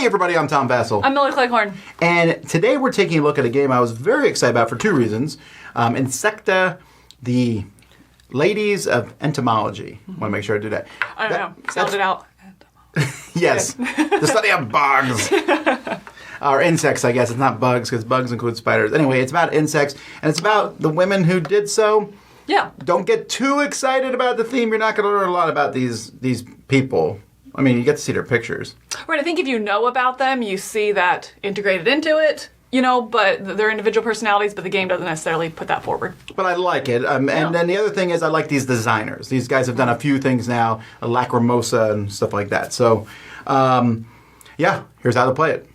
everybody, I'm Tom Vassell. I'm Milla Cleghorn. And today we're taking a look at a game I was very excited about for two reasons. Insecta, the Ladies of Entomology. I want to make sure I do that. I don't know. Sound it out. Yes. The study of bugs. Or insects, I guess. It's not bugs, because bugs include spiders. Anyway, it's about insects, and it's about the women who did so. Yeah. Don't get too excited about the theme. You're not going to learn a lot about these people. I mean, you get to see their pictures. Right. I think if you know about them, you see that integrated into it, but their individual personalities, but the game doesn't necessarily put that forward. But I like it. And then the other thing is I like these designers. These guys have done a few things now, Lacrimosa and stuff like that. So, here's how to play it.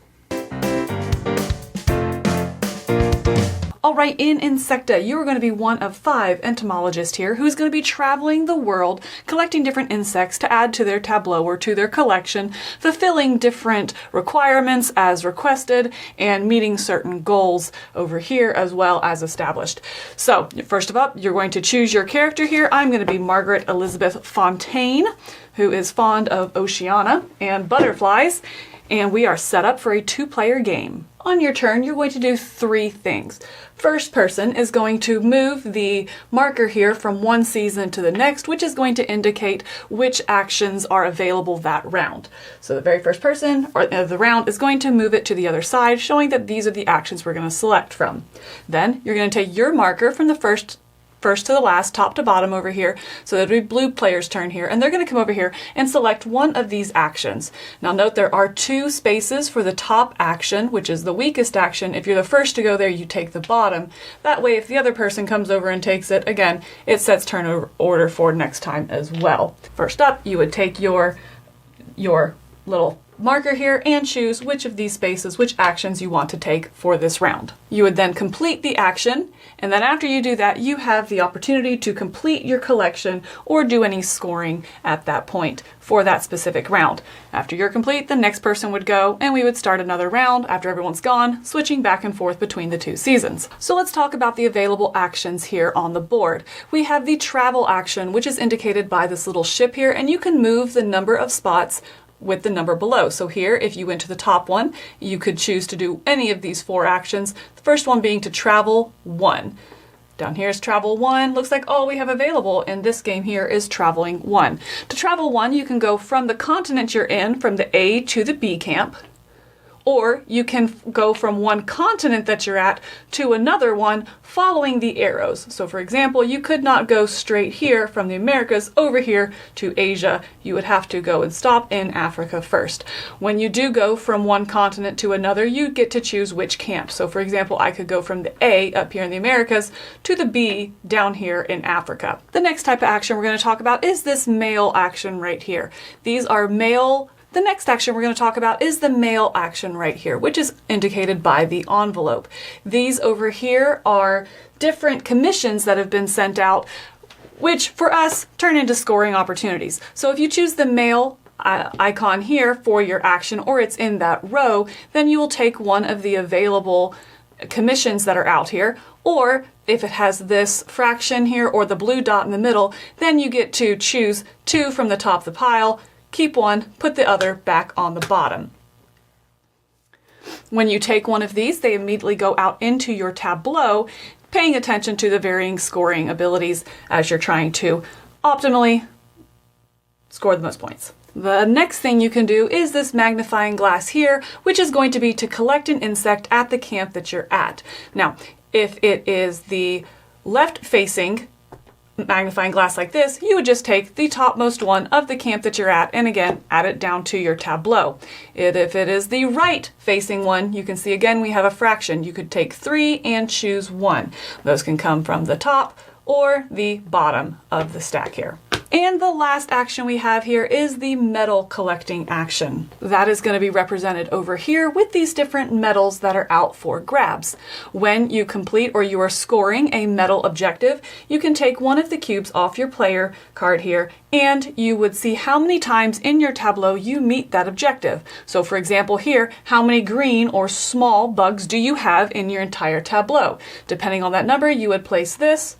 All right, in Insecta, you are going to be one of 5 entomologists here who's going to be traveling the world, collecting different insects to add to their tableau or to their collection, fulfilling different requirements as requested, and meeting certain goals over here as well as established. So, first up, you're going to choose your character here. I'm going to be Margaret Elizabeth Fontaine, who is fond of Oceania and butterflies, and we are set up for a 2-player game. On your turn, you're going to do 3 things. First person is going to move the marker here from one season to the next, which is going to indicate which actions are available that round. So the very first person of the round is going to move it to the other side, showing that these are the actions we're going to select from. Then you're going to take your marker from the first to the last, top to bottom over here, so it'll be blue player's turn here, and they're going to come over here and select one of these actions. Now note there are 2 spaces for the top action, which is the weakest action. If you're the first to go there, you take the bottom. That way, if the other person comes over and takes it, again, it sets turn order for next time as well. First up, you would take your little marker here and choose which of these spaces, which actions you want to take for this round. You would then complete the action, and then after you do that, you have the opportunity to complete your collection or do any scoring at that point for that specific round. After you're complete, the next person would go, and we would start another round after everyone's gone, switching back and forth between the 2 seasons. So let's talk about the available actions here on the board. We have the travel action, which is indicated by this little ship here, and you can move the number of spots with the number below. So here, if you went to the top one, you could choose to do any of these 4 actions. The first one being to travel 1. Down here is travel 1. Looks like all we have available in this game here is traveling 1. To travel 1, you can go from the continent you're in, from the A to the B camp, or you can go from one continent that you're at to another one following the arrows. So for example, you could not go straight here from the Americas over here to Asia. You would have to go and stop in Africa first. When you do go from one continent to another, you get to choose which camp. So for example, I could go from the A up here in the Americas to the B down here in Africa. The next type of action we're going to talk about is this male action right here. These are male. The next action we're going to talk about is the male action right here, which is indicated by the envelope. These over here are different commissions that have been sent out, which for us turn into scoring opportunities. So if you choose the male icon here for your action, or it's in that row, then you will take one of the available commissions that are out here, or if it has this fraction here or the blue dot in the middle, then you get to choose 2 from the top of the pile, keep one, put the other back on the bottom. When you take one of these, they immediately go out into your tableau, paying attention to the varying scoring abilities as you're trying to optimally score the most points. The next thing you can do is this magnifying glass here, which is going to be to collect an insect at the camp that you're at. Now, if it is the left-facing magnifying glass like this, you would just take the topmost one of the camp that you're at and again add it down to your tableau. If it is the right facing one, you can see again we have a fraction. You could take 3 and choose 1. Those can come from the top or the bottom of the stack here. And the last action we have here is the medal collecting action. That is going to be represented over here with these different medals that are out for grabs. When you complete or you are scoring a medal objective, you can take one of the cubes off your player card here and you would see how many times in your tableau you meet that objective. So for example here, how many green or small bugs do you have in your entire tableau? Depending on that number, you would place this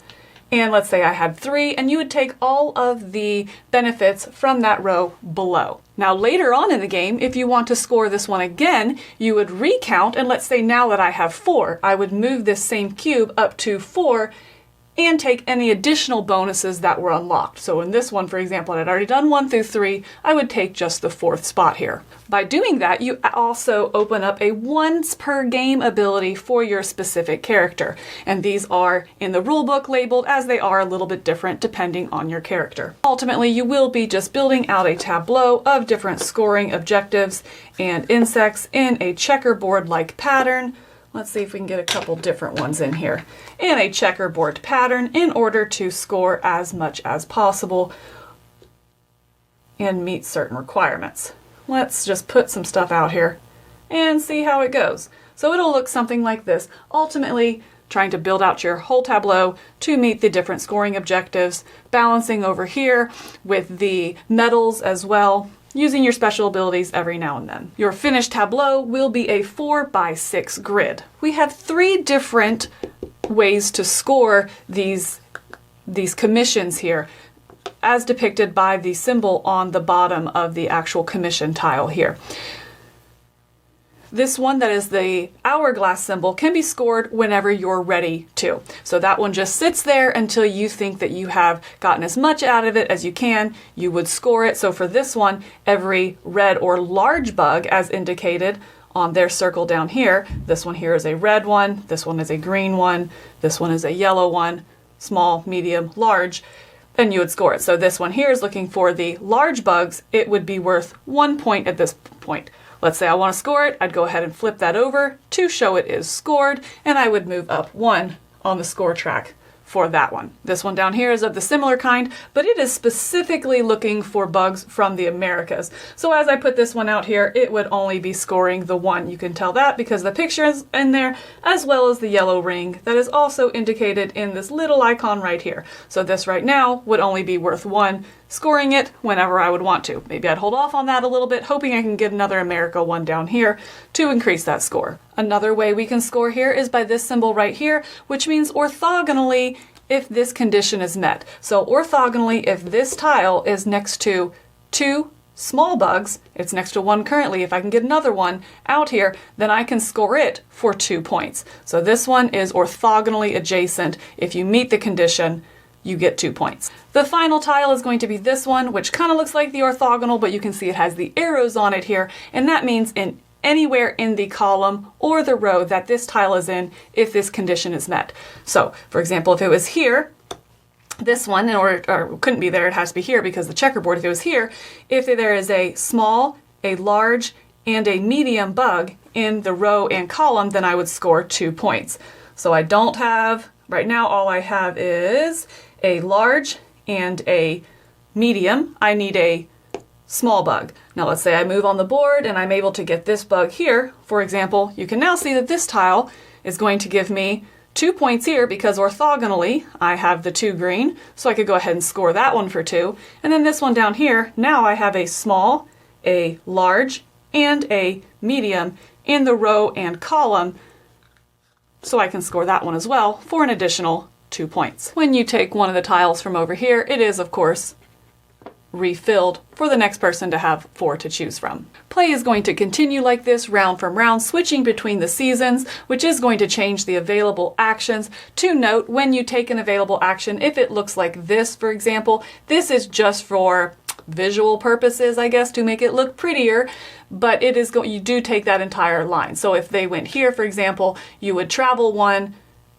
and let's say I had 3, and you would take all of the benefits from that row below. Now later on in the game, if you want to score this one again, you would recount, and let's say now that I have 4, I would move this same cube up to 4 and take any additional bonuses that were unlocked. So in this one, for example, I'd already done 1 through 3, I would take just the 4th spot here. By doing that, you also open up a once per game ability for your specific character. And these are in the rulebook labeled as they are a little bit different depending on your character. Ultimately, you will be just building out a tableau of different scoring objectives and insects in a checkerboard-like pattern. Let's see if we can get a couple different ones in here. In a checkerboard pattern in order to score as much as possible and meet certain requirements. Let's just put some stuff out here and see how it goes. So it'll look something like this. Ultimately, trying to build out your whole tableau to meet the different scoring objectives, balancing over here with the medals as well, using your special abilities every now and then. Your finished tableau will be a 4x6 grid. We have 3 different ways to score these commissions here, as depicted by the symbol on the bottom of the actual commission tile here. This one that is the hourglass symbol can be scored whenever you're ready to. So that one just sits there until you think that you have gotten as much out of it as you can. You would score it. So for this one, every red or large bug, as indicated on their circle down here, this one here is a red one, this one is a green one, this one is a yellow one, small, medium, large, then you would score it. So this one here is looking for the large bugs. It would be worth 1 point at this point. Let's say I want to score it, I'd go ahead and flip that over to show it is scored, and I would move up 1 on the score track for that one. This one down here is of the similar kind, but it is specifically looking for bugs from the Americas. So as I put this one out here, it would only be scoring the 1. You can tell that because the picture is in there, as well as the yellow ring that is also indicated in this little icon right here. So this right now would only be worth 1, scoring it whenever I would want to. Maybe I'd hold off on that a little bit, hoping I can get another America one down here to increase that score. Another way we can score here is by this symbol right here, which means orthogonally if this condition is met. So orthogonally, if this tile is next to 2 small bugs, it's next to 1 currently, if I can get another one out here, then I can score it for 2 points. So this one is orthogonally adjacent. If you meet the condition, you get 2 points. The final tile is going to be this one, which kind of looks like the orthogonal, but you can see it has the arrows on it here, and that means in anywhere in the column or the row that this tile is in if this condition is met. So, for example, if it was here, this one, or couldn't be there, it has to be here because the checkerboard, if it was here, if there is a small, a large, and a medium bug in the row and column, then I would score 2 points. So I don't have, right now all I have is a large and a medium. I need a small bug. Now let's say I move on the board and I'm able to get this bug here. For example, you can now see that this tile is going to give me 2 points here because orthogonally I have the 2 green, so I could go ahead and score that one for 2. And then this one down here, now I have a small, a large, and a medium in the row and column, so I can score that one as well for an additional 2 points. When you take one of the tiles from over here, it is of course refilled for the next person to have 4 to choose from. Play is going to continue like this round from round, switching between the seasons, which is going to change the available actions. To note, when you take an available action, if it looks like this, for example, this is just for visual purposes, I guess, to make it look prettier, but it is you do take that entire line. So if they went here, for example, you would travel 1,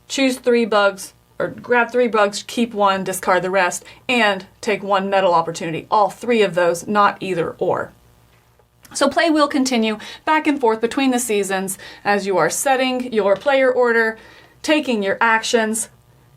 choose 3 bugs, or grab 3 bugs, keep 1, discard the rest, and take 1 medal opportunity. All 3 of those, not either or. So play will continue back and forth between the seasons as you are setting your player order, taking your actions,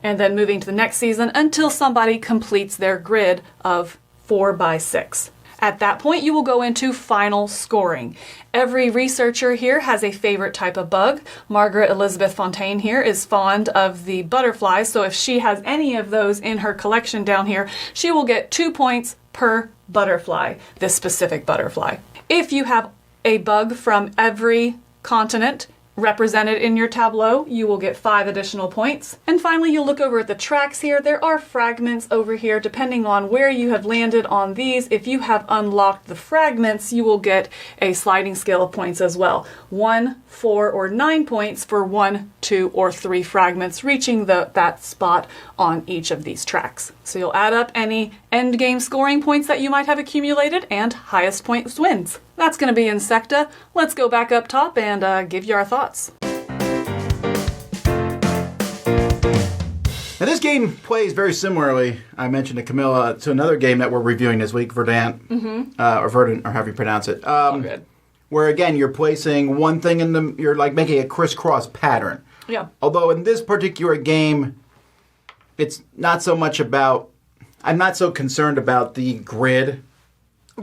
and then moving to the next season until somebody completes their grid of 4x6. At that point, you will go into final scoring. Every researcher here has a favorite type of bug. Margaret Elizabeth Fontaine here is fond of the butterflies, so if she has any of those in her collection down here, she will get 2 points per butterfly, this specific butterfly. If you have a bug from every continent represented in your tableau, you will get 5 additional points. And finally, you'll look over at the tracks here. There are fragments over here depending on where you have landed on these. If you have unlocked the fragments, you will get a sliding scale of points as well. 1, 4, or 9 points for 1, 2, or 3 fragments reaching that spot on each of these tracks. So you'll add up any end game scoring points that you might have accumulated, and highest points wins. That's going to be Insecta. Let's go back up top and give you our thoughts. Now this game plays very similarly, I mentioned to Camilla, to another game that we're reviewing this week, Verdant, or Verdant, or however you pronounce it. All good. Where again, you're placing one thing you're like making a crisscross pattern. Yeah. Although in this particular game, it's not so much about, I'm not so concerned about the grid.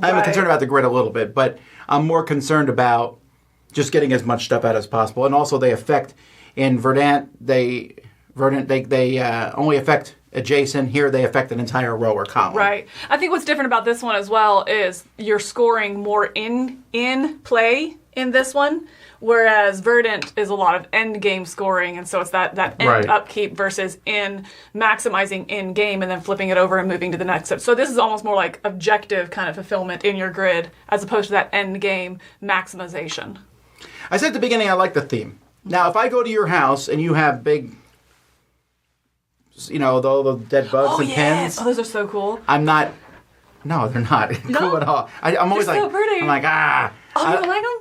I'm concerned about the grid a little bit, but I'm more concerned about just getting as much stuff out as possible. And also they affect, in Verdant, they only affect adjacent. Here they affect an entire row or column. Right. I think what's different about this one as well is you're scoring more in play in this one, whereas Verdant is a lot of end game scoring, and so it's that end upkeep versus in maximizing in game and then flipping it over and moving to the next step. So this is almost more like objective kind of fulfillment in your grid as opposed to that end game maximization. I said at the beginning I like the theme. Now if I go to your house and you have big, the dead bugs and pins. Oh, those are so cool. No, they're not cool at all. I'm always they're so pretty. I'm like, Oh, you don't like them?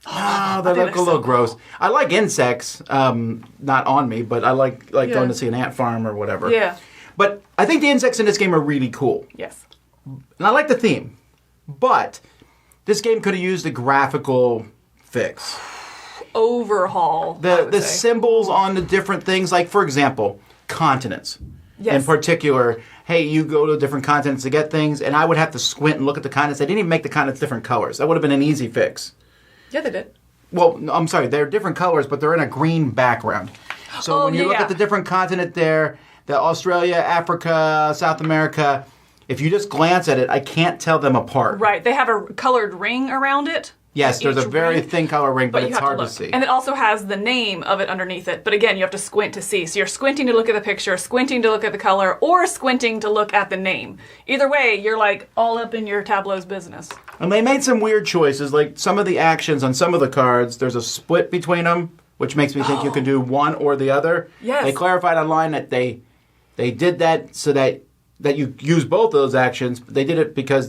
Oh, they look a little gross. I like insects, not on me, but I like going to see an ant farm or whatever. Yeah. But I think the insects in this game are really cool. Yes. And I like the theme. But this game could have used a graphical fix. Overhaul. The symbols on the different things, like, for example, continents. Yes. In particular, hey, you go to different continents to get things, and I would have to squint and look at the continents. They didn't even make the continents different colors. That would have been an easy fix. Yeah, they did. Well, I'm sorry, they're different colors, but they're in a green background. So when you look at the different continent there, the Australia, Africa, South America, if you just glance at it, I can't tell them apart. Right. They have a colored ring around it. Yes, there's a very thin color ring, but it's hard to see. And it also has the name of it underneath it. But again, you have to squint to see. So you're squinting to look at the picture, squinting to look at the color, or squinting to look at the name. Either way, you're like all up in your tableau's business. And they made some weird choices. Like some of the actions on some of the cards, there's a split between them, which makes me think you can do one or the other. Yes. They clarified online that they did that so that you use both of those actions. But they did it because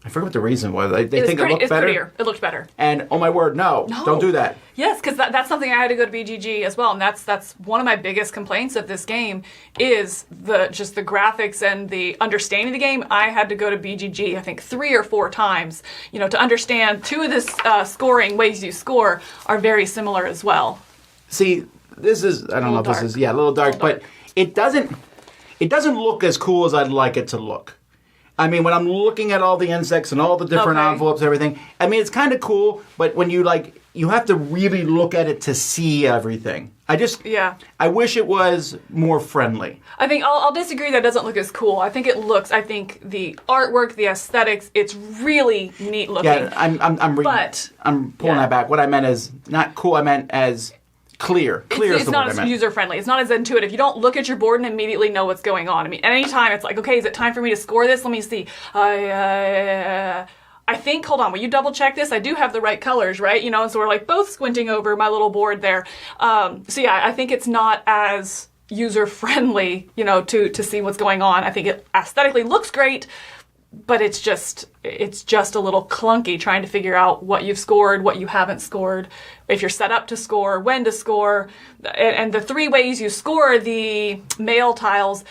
I forget what the reason was. They think it looked better. Prettier. It looked better. And oh my word, no, don't do that. Yes, because that's something I had to go to BGG as well, and that's one of my biggest complaints of this game is just the graphics and the understanding of the game. I had to go to BGG, I think 3 or 4 times, to understand 2 of the scoring ways you score are very similar as well. See, this is I don't know if this is a little dark, but it doesn't look as cool as I'd like it to look. I mean, when I'm looking at all the insects and all the different envelopes and everything, I mean, it's kind of cool, but when you have to really look at it to see everything. I wish it was more friendly. I think I'll disagree that it doesn't look as cool. I think the artwork, the aesthetics, it's really neat looking. Yeah, I'm pulling that back. What I meant is not cool, I meant as clear. Clear is the word I meant. It's not as user-friendly. It's not as intuitive. You don't look at your board and immediately know what's going on. I mean, anytime it's like, okay, is it time for me to score this? Let me see. I think, hold on, will you double-check this? I do have the right colors, right? And so we're like both squinting over my little board there. I think it's not as user-friendly, to see what's going on. I think it aesthetically looks great, but it's just a little clunky trying to figure out what you've scored, what you haven't scored, if you're set up to score, when to score. And the 3 ways you score the male tiles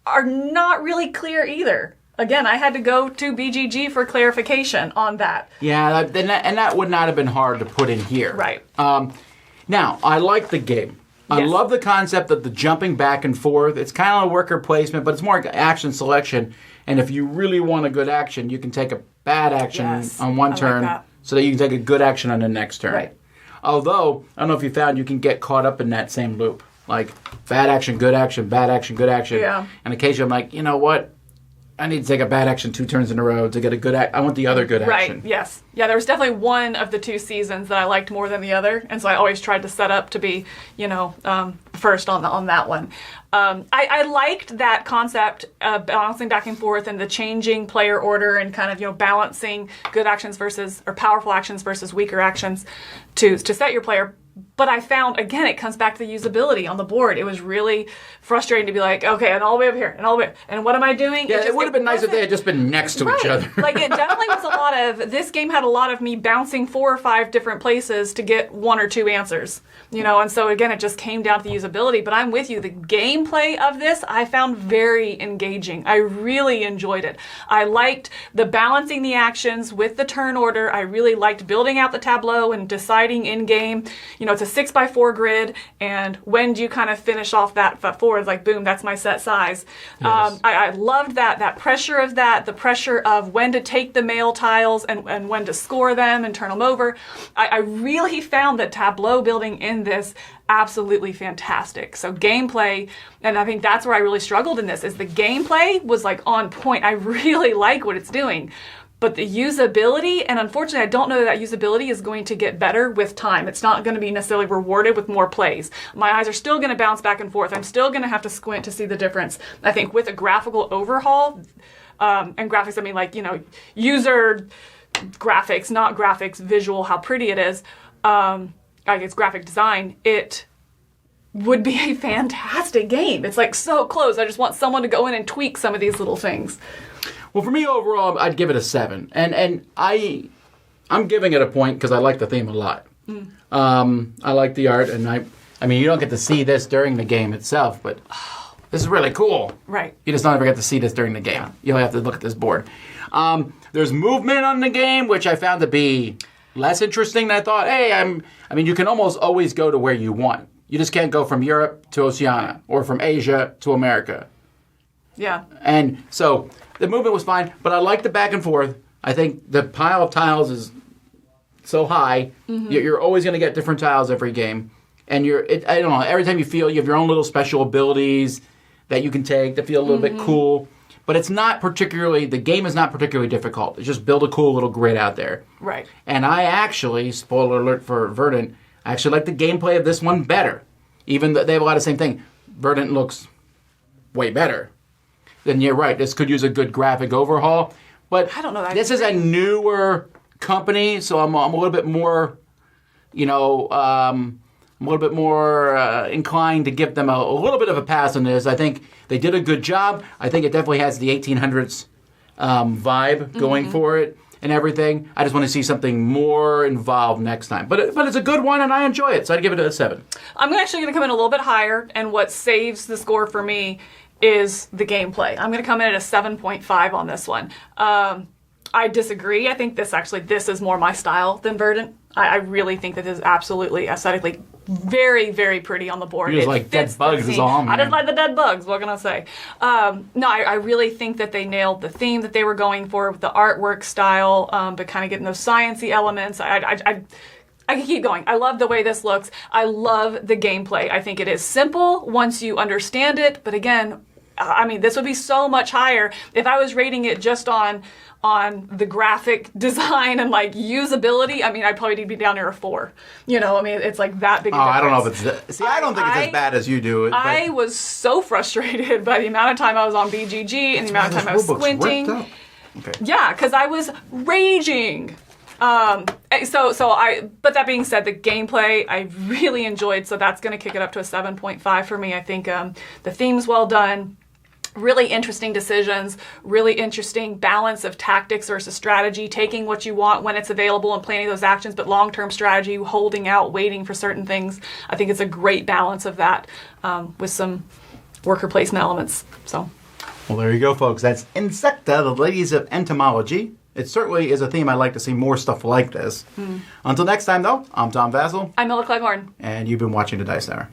are not really clear either. Again, I had to go to BGG for clarification on that. Yeah, and that would not have been hard to put in here. Right. Now, I like the game. I love the concept of the jumping back and forth. It's kind of a worker placement, but it's more action selection. And if you really want a good action, you can take a bad action on one turn so that you can take a good action on the next turn. Right. Although, I don't know if you found, you can get caught up in that same loop. Like, bad action, good action, bad action, good action. Yeah. And occasionally I'm like, you know what? I need to take a bad action 2 turns in a row to get a good action. I want the other good action. Right, yes. Yeah, there was definitely one of the 2 seasons that I liked more than the other, and so I always tried to set up to be, first on that one. I liked that concept of balancing back and forth and the changing player order and kind of, balancing good actions or powerful actions versus weaker actions to set your player. But I found, again, it comes back to the usability on the board. It was really frustrating to be like, okay, and all the way over here, and all the way, and what am I doing? Yeah, it would have been nice if they had just been next to each other. Like, it definitely was this game had a lot of me bouncing 4 or 5 different places to get 1 or 2 answers, and so again, it just came down to the usability. But I'm with you. The gameplay of this, I found very engaging. I really enjoyed it. I liked the balancing the actions with the turn order. I really liked building out the tableau and deciding in game, it's a 6x4 grid, and when do you kind of finish off that 4? It's like, boom, that's my set size. Yes. I loved that pressure of that, the pressure of when to take the male tiles and when to score them and turn them over. I really found that tableau building in this absolutely fantastic. So gameplay, and I think that's where I really struggled in this, is the gameplay was like on point. I really like what it's doing. But the usability, and unfortunately I don't know that usability is going to get better with time. It's not going to be necessarily rewarded with more plays. My eyes are still going to bounce back and forth. I'm still going to have to squint to see the difference. I think with a graphical overhaul, and graphics, I mean like, user graphics, not graphics, visual, how pretty it is, I guess graphic design, it would be a fantastic game. It's like so close. I just want someone to go in and tweak some of these little things. Well, for me overall, I'd give it a 7, and I'm giving it a point because I like the theme a lot. I like the art, and I mean, you don't get to see this during the game itself, but this is really cool. Right. You just don't ever get to see this during the game. Yeah. You'll have to look at this board. There's movement on the game, which I found to be less interesting than I thought. Hey, I mean, you can almost always go to where you want. You just can't go from Europe to Oceania or from Asia to America. Yeah. And so the movement was fine, but I like the back and forth. I think the pile of tiles is so high. Mm-hmm. You're always going to get different tiles every game. And I don't know, every time you feel, you have your own little special abilities that you can take to feel a little bit cool. But the game is not particularly difficult. It's just build a cool little grid out there. Right. And I actually, spoiler alert for Verdant, I actually like the gameplay of this one better. Even though they have a lot of the same thing. Verdant looks way better. Then you're right, this could use a good graphic overhaul. But I don't know that this is a newer company, so I'm a little bit more, inclined to give them a little bit of a pass on this. I think they did a good job. I think it definitely has the 1800s vibe going for it and everything. I just want to see something more involved next time. But it's a good one, and I enjoy it, so I'd give it a 7. I'm actually going to come in a little bit higher, and what saves the score for me is the gameplay. I'm going to come in at a 7.5 on this one. I disagree. I think this is more my style than Verdant. I really think that this is absolutely aesthetically very, very pretty on the board. You're like dead bugs is all, man. I just like the dead bugs. What can I say? I really think that they nailed the theme that they were going for with the artwork style, but kind of getting those sciencey elements. I can keep going. I love the way this looks. I love the gameplay. I think it is simple once you understand it. But again, I mean, this would be so much higher if I was rating it just on the graphic design and like usability. I mean, I'd probably need to be down near a 4. I mean, it's like that big. I don't know if it's. See, I don't think it's as bad as you do. I was so frustrated by the amount of time I was on BGG and the amount of time I was squinting. Okay. Yeah, because I was raging. But that being said, the gameplay I really enjoyed, so that's going to kick it up to a 7.5 for me. I think the theme's well done. Really interesting decisions, really interesting balance of tactics versus strategy, taking what you want when it's available and planning those actions, but long-term strategy, holding out, waiting for certain things. I think it's a great balance of that with some worker placement elements. So, well, there you go, folks. That's Insecta, the Ladies of Entomology. It certainly is a theme I'd like to see more stuff like this. Until next time, though, I'm Tom Vassell. I'm Milla Cleghorn. And you've been watching The Dice Hour.